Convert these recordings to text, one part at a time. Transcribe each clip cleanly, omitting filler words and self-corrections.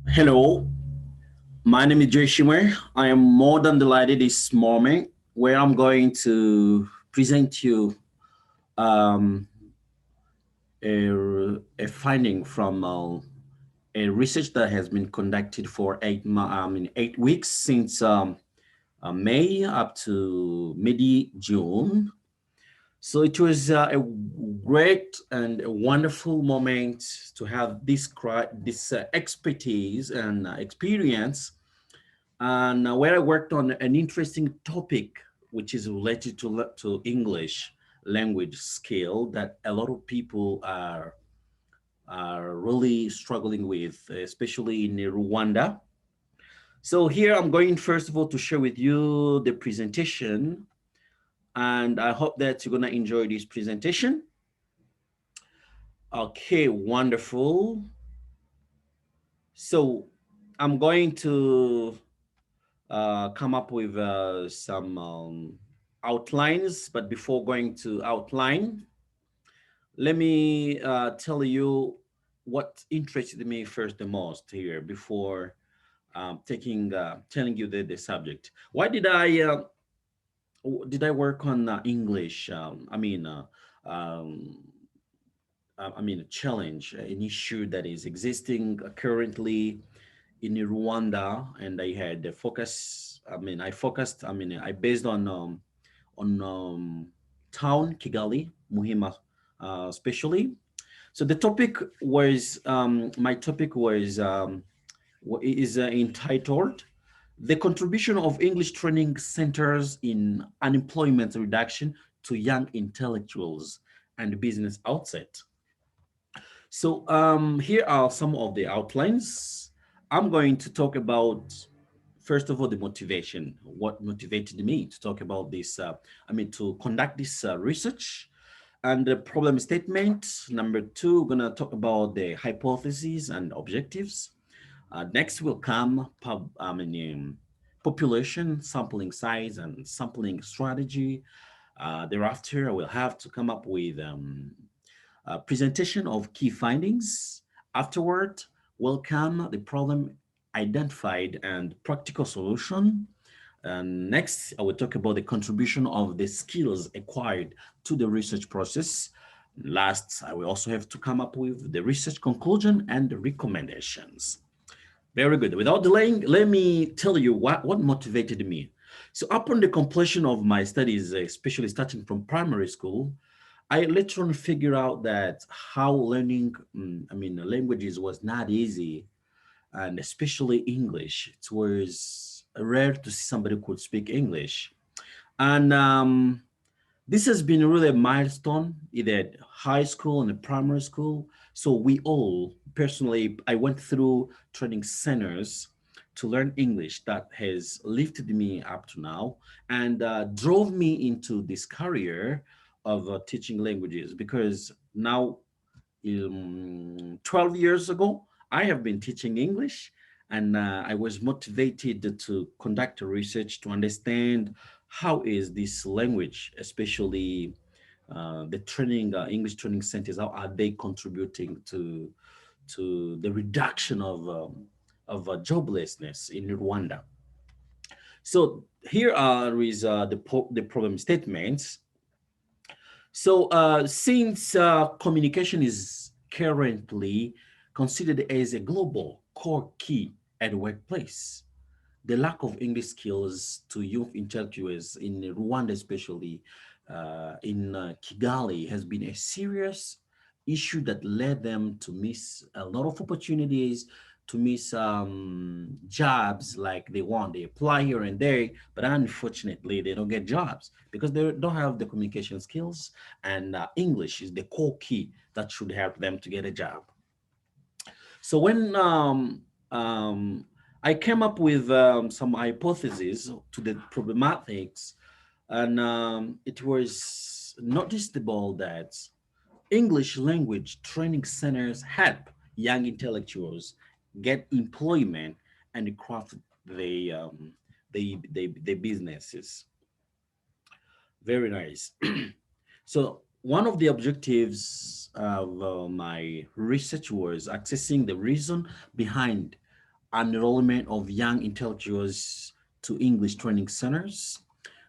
Hello, my name is Jay Shimer. I am more than delighted this morning where I'm going to present you um, a finding from a research that has been conducted for 8 weeks since May up to mid-June. So it was a great and a wonderful moment to have this expertise and experience, and where I worked on an interesting topic which is related to English language skill that a lot of people are really struggling with, especially in Rwanda. So here I'm going first of all to share with you the presentation, and I hope that you're gonna enjoy this presentation. Okay, wonderful. So I'm going to come up with some outlines. But before going to outline, let me tell you what interested me first the most here before telling you the subject. Why did I work on English? Um, a challenge, an issue that is existing currently in Rwanda, and I had a focus. I based on town Kigali, Muhima, especially. So the topic was my topic was is entitled "The Contribution of English Training Centers in Unemployment Reduction to Young Intellectuals and Business Outset." So here are some of the outlines. I'm going to talk about, first of all, the motivation. What motivated me to talk about this? To conduct this research, and the problem statement. Number two, we're gonna talk about the hypotheses and objectives. Next will come population sampling size and sampling strategy. Thereafter, I will have to come up with presentation of key findings. Afterward, will come the problem identified and practical solution. And next, I will talk about the contribution of the skills acquired to the research process. Last, I will also have to come up with the research conclusion and the recommendations. Very good. Without delaying, let me tell you what motivated me. So upon the completion of my studies, especially starting from primary school, I later on figured out that how learning, languages was not easy, and especially English. It was rare to see somebody who could speak English. And this has been really a milestone, either at high school and primary school. So we all, personally, I went through training centers to learn English that has lifted me up to now and drove me into this career of teaching languages, because now 12 years ago, I have been teaching English, and I was motivated to conduct a research to understand how is this language, especially the training, English training centers, how are they contributing to the reduction of joblessness in Rwanda. So here is the problem statements. So, since communication is currently considered as a global core key at the workplace, the lack of English skills to youth intellectuals in Rwanda, especially in Kigali, has been a serious issue that led them to miss a lot of opportunities, to miss jobs like they want. They apply here and there, but unfortunately, they don't get jobs because they don't have the communication skills, and English is the core key that should help them to get a job. So when I came up with some hypotheses to the problematics, and it was noticeable that English language training centers help young intellectuals get employment and craft the businesses. Very nice. So One of the objectives of my research was accessing the reason behind enrollment of young intellectuals to English training centers.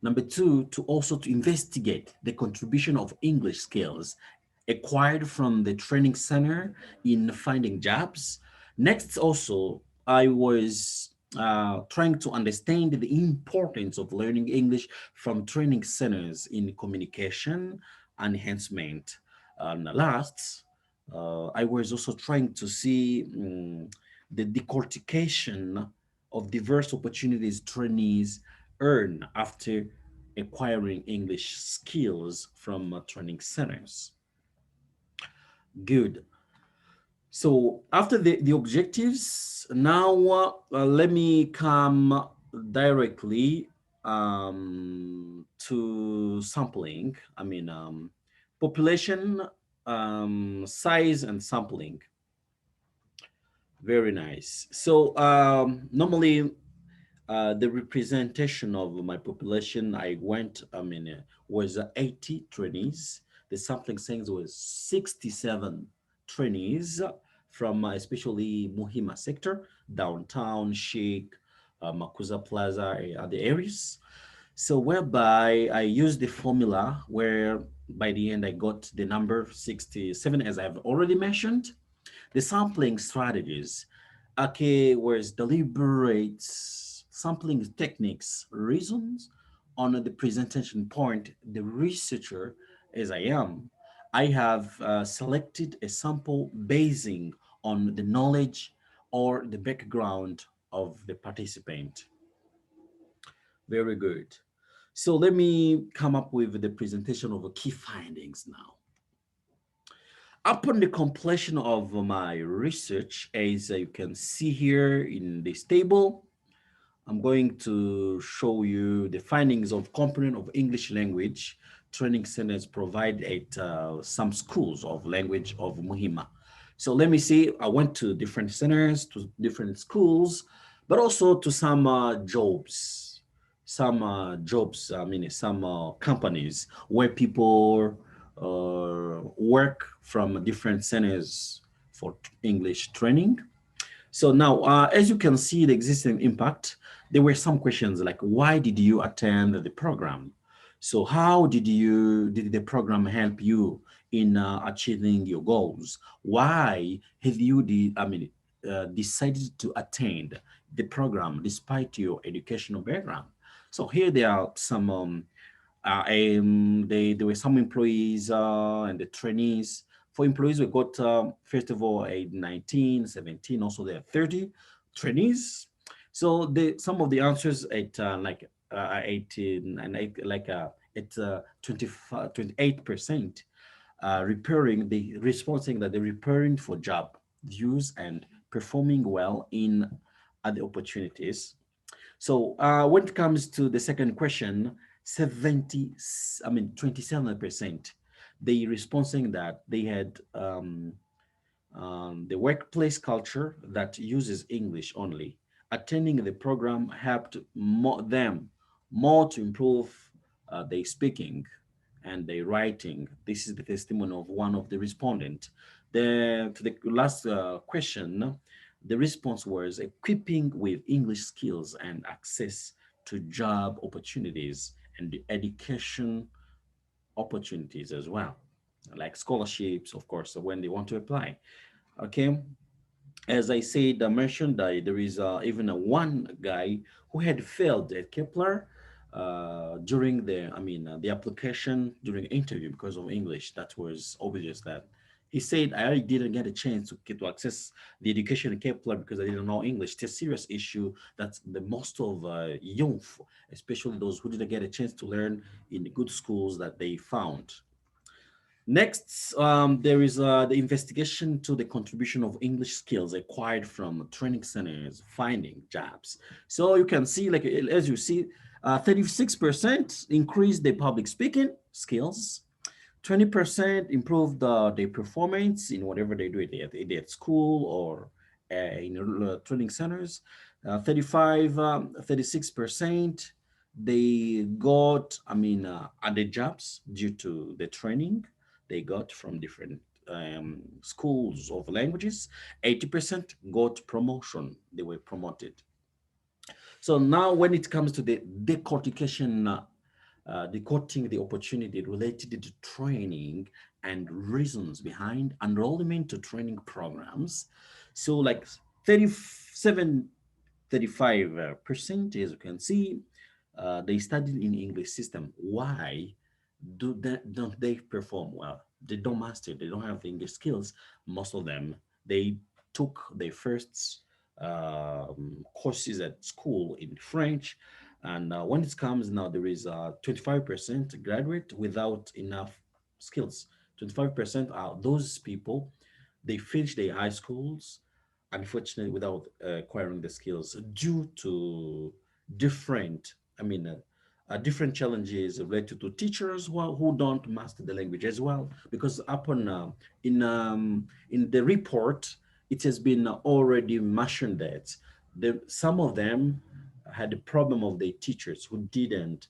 Number two, to also to investigate the contribution of English skills acquired from the training center in finding jobs. Next, also, I was trying to understand the importance of learning English from training centers in communication enhancement. And last, I was also trying to see the decortication of diverse opportunities trainees earn after acquiring English skills from training centers. Good. So after the objectives, now let me come directly to sampling. Population size and sampling. Very nice. So normally the representation of my population, was 80 trainees. The sampling size was 67 trainees from especially Muhima sector, downtown, Sheikh, Makuza Plaza, and other areas. So whereby I used the formula where by the end I got the number 67, as I've already mentioned. The sampling strategies, okay, whereas deliberate sampling techniques, reasons on the presentation point, the researcher, as I am, I have selected a sample basing on the knowledge or the background of the participant. Very good. So let me come up with the presentation of the key findings now. Upon the completion of my research, as you can see here in this table, I'm going to show you the findings of component of English language training centers provide at some schools of language of Muhima. So let me see, I went to different centers, to different schools, but also to some jobs, some companies where people work from different centers for English training. So now, as you can see the existing impact, there were some questions like, why did you attend the program? So how did the program help you in achieving your goals? Why have you, decided to attend the program despite your educational background? So here there are some there were some employees and the trainees. For employees, we got first of all a 19, 17, also there are 30 trainees. So some of the answers at 18 and at 25, 28% repairing the responding that they're repairing for job views and performing well in other opportunities. So when it comes to the second question, 27%, they responding that they had the workplace culture that uses English only. Attending the program helped them more to improve their speaking and their writing. This is the testimony of one of the respondents. To the last question, the response was equipping with English skills and access to job opportunities and education opportunities as well, like scholarships, of course, when they want to apply. Okay, as I said, I mentioned that there is even a one guy who had failed at Kepler during the application during interview because of English. That was obvious that he said I didn't get a chance to get to access the education in Kepler because I didn't know English. It's a serious issue that the most of youth, especially those who didn't get a chance to learn in the good schools that they found. Next, there is the investigation to the contribution of English skills acquired from training centers, finding jobs. So you can see, like as you see, 36% increased their public speaking skills, 20% improved their performance in whatever they do, either at school or in training centers. 36% they got, other jobs due to the training. they got from different schools of languages. 80% got promotion. They were promoted. So now when it comes to the decortication, decoding the opportunity related to training and reasons behind enrollment to training programs. So like 37, 35%, as you can see, they studied in English system. Why don't they perform well? They don't master. They don't have the English skills. Most of them, they took their first courses at school in French, and when it comes now, there is 25% graduate without enough skills. 25% are those people, they finish their high schools, unfortunately, without acquiring the skills due to different, I mean, different challenges related to teachers who don't master the language as well. Because upon in the report, it has been already mentioned that some of them had the problem of the teachers who didn't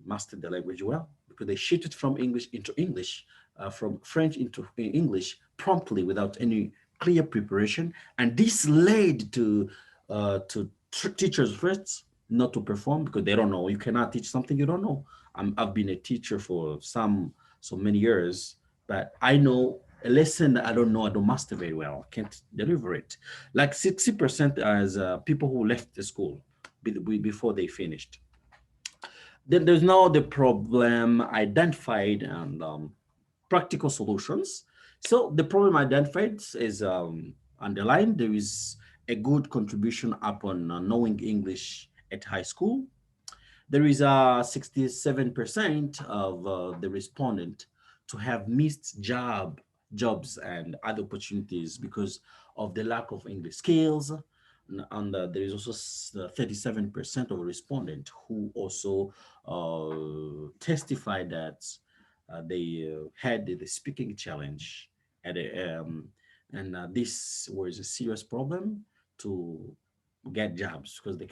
master the language well, because they shifted from English into English, from French into English promptly without any clear preparation, and this led to teachers first not to perform because they don't know. You cannot teach something you don't know. I've been a teacher for so many years, but I know a lesson that I don't know, I don't master very well. I can't deliver it. Like 60% as people who left the school before they finished. Then there's now the problem identified and practical solutions. So the problem identified is underlined. There is a good contribution upon knowing English at high school. There is a 67% of the respondent to have missed jobs and other opportunities because of the lack of English skills. And there is also 37% of respondent who also testified that they had the speaking challenge at and this was a serious problem to get jobs because they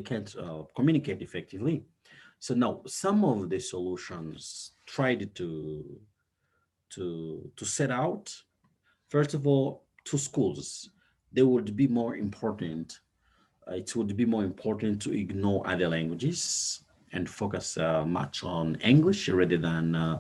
can't communicate effectively. So now some of the solutions tried to set out. First of all, to schools, they would be more important. It would be more important to ignore other languages and focus much on English rather than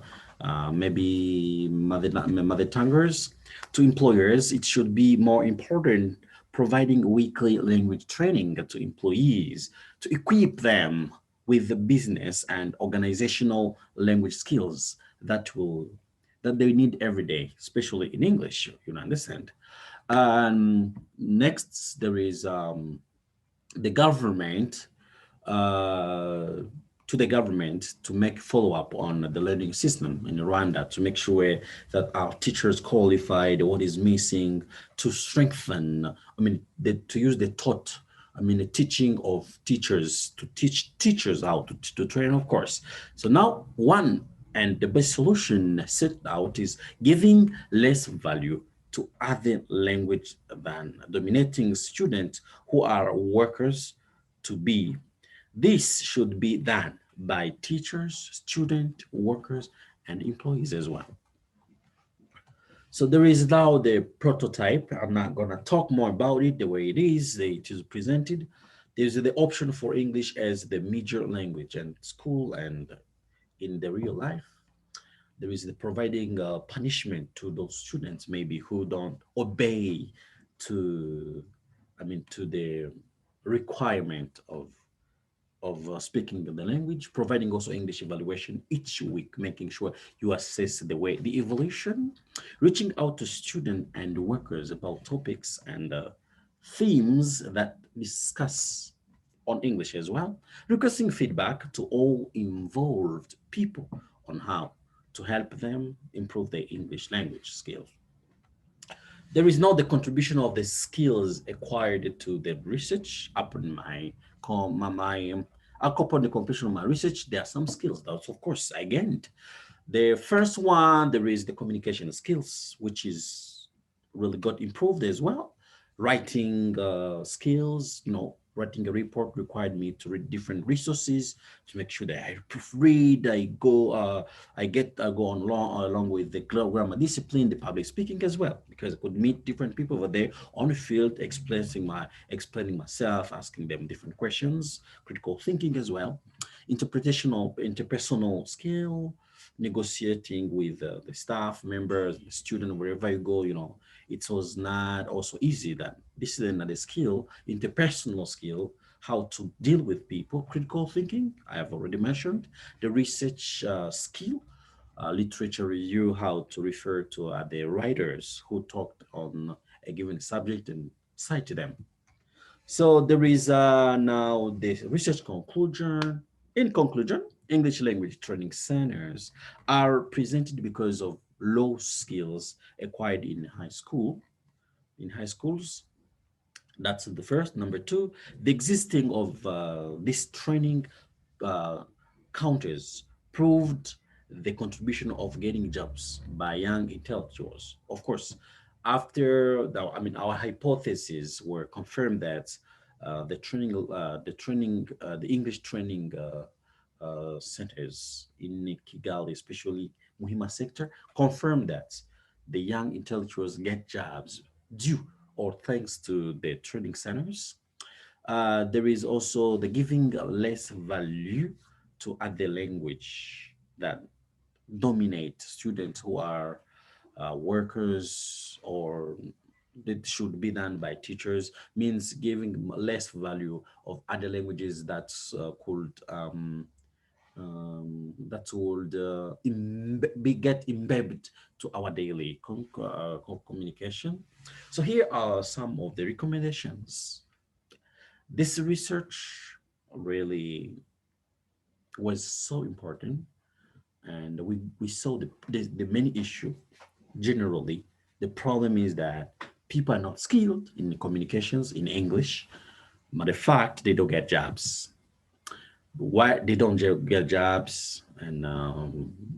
maybe mother tonguers. To employers, it should be more important providing weekly language training to employees to equip them with the business and organizational language skills that they need every day, especially in English. You understand? Next, there is the government uh, to the government to make follow up on the learning system in Rwanda to make sure that our teachers qualified, what is missing, to strengthen. I mean, to use the taught. I mean, the teaching of teachers to teach teachers how to train, of course. So now, one and the best solution set out is giving less value to other language than dominating students who are workers to be. This should be done by teachers, students, workers, and employees as well. So there is now the prototype. I'm not gonna talk more about it the way it is presented. There's the option for English as the major language in school and in the real life. There is the providing punishment to those students maybe who don't obey to, I mean, to the requirement of speaking the language, providing also English evaluation each week, making sure you assess the evolution, reaching out to students and workers about topics and themes that discuss on English as well, requesting feedback to all involved people on how to help them improve their English language skills. There is now the contribution of the skills acquired to the research. Upon upon the completion of my research, there are some skills that, of course, I gained. The first one, there is the communication skills, which is really got improved as well. Writing skills, Writing a report required me to read different resources to make sure that I proofread, I go on along with the grammar discipline, the public speaking as well, because I could meet different people over there on the field, explaining myself, asking them different questions, critical thinking as well, interpersonal skill, negotiating with the staff members, the student, wherever you go, it was not also easy. That this is another skill, interpersonal skill, how to deal with people, critical thinking, I have already mentioned, the research skill, literature review, how to refer to the writers who talked on a given subject and cite them. So there is now the research conclusion. In conclusion, English language training centers are presented because of low skills acquired in high schools. That's the first. Number two, the existing of this training uh, counters proved the contribution of getting jobs by young intellectuals. Of course, our hypotheses were confirmed that the English training centers in Kigali, especially Muhima sector, confirmed that the young intellectuals get jobs due or thanks to the training centers. There is also the giving less value to other language that dominate students who are workers, or it should be done by teachers, means giving less value of other languages that would get embedded to our daily communication. So here are some of the recommendations. This research really was so important, and we saw the main issue generally. The problem is that people are not skilled in communications in English, but the fact they don't get jobs. Why they don't get jobs, and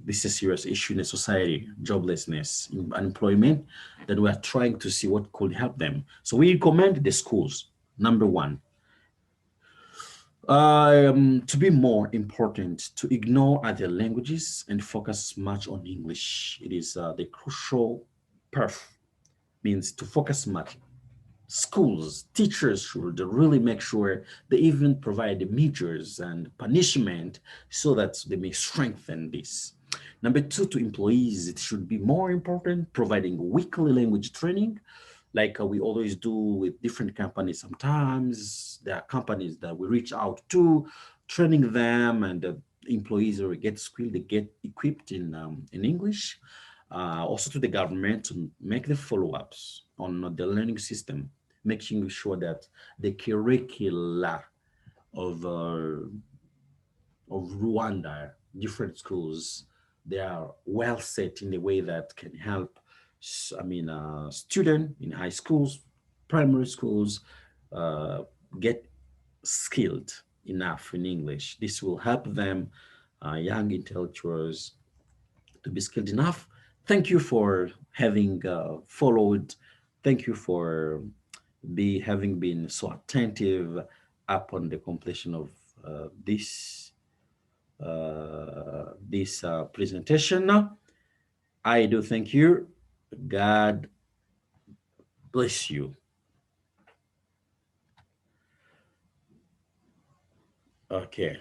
this is a serious issue in the society, joblessness, unemployment, that we are trying to see what could help them. So we recommend the schools, number one, to be more important to ignore other languages and focus much on English. It is the crucial perf means to focus much. Schools, teachers should really make sure they even provide the measures and punishment so that they may strengthen this. Number two, to employees, it should be more important providing weekly language training like we always do with different companies. Sometimes there are companies that we reach out to, training them, and the employees will get skilled, they get equipped in English. Also to the government to make the follow-ups on the learning system, making sure that the curricula of uh, of Rwanda, different schools, they are well set in a way that can help, student in high schools, primary schools, uh, get skilled enough in English. This will help them, young intellectuals, to be skilled enough. Thank you for having followed. Thank you for having been so attentive upon the completion of this presentation. I do thank you. God bless you. Okay.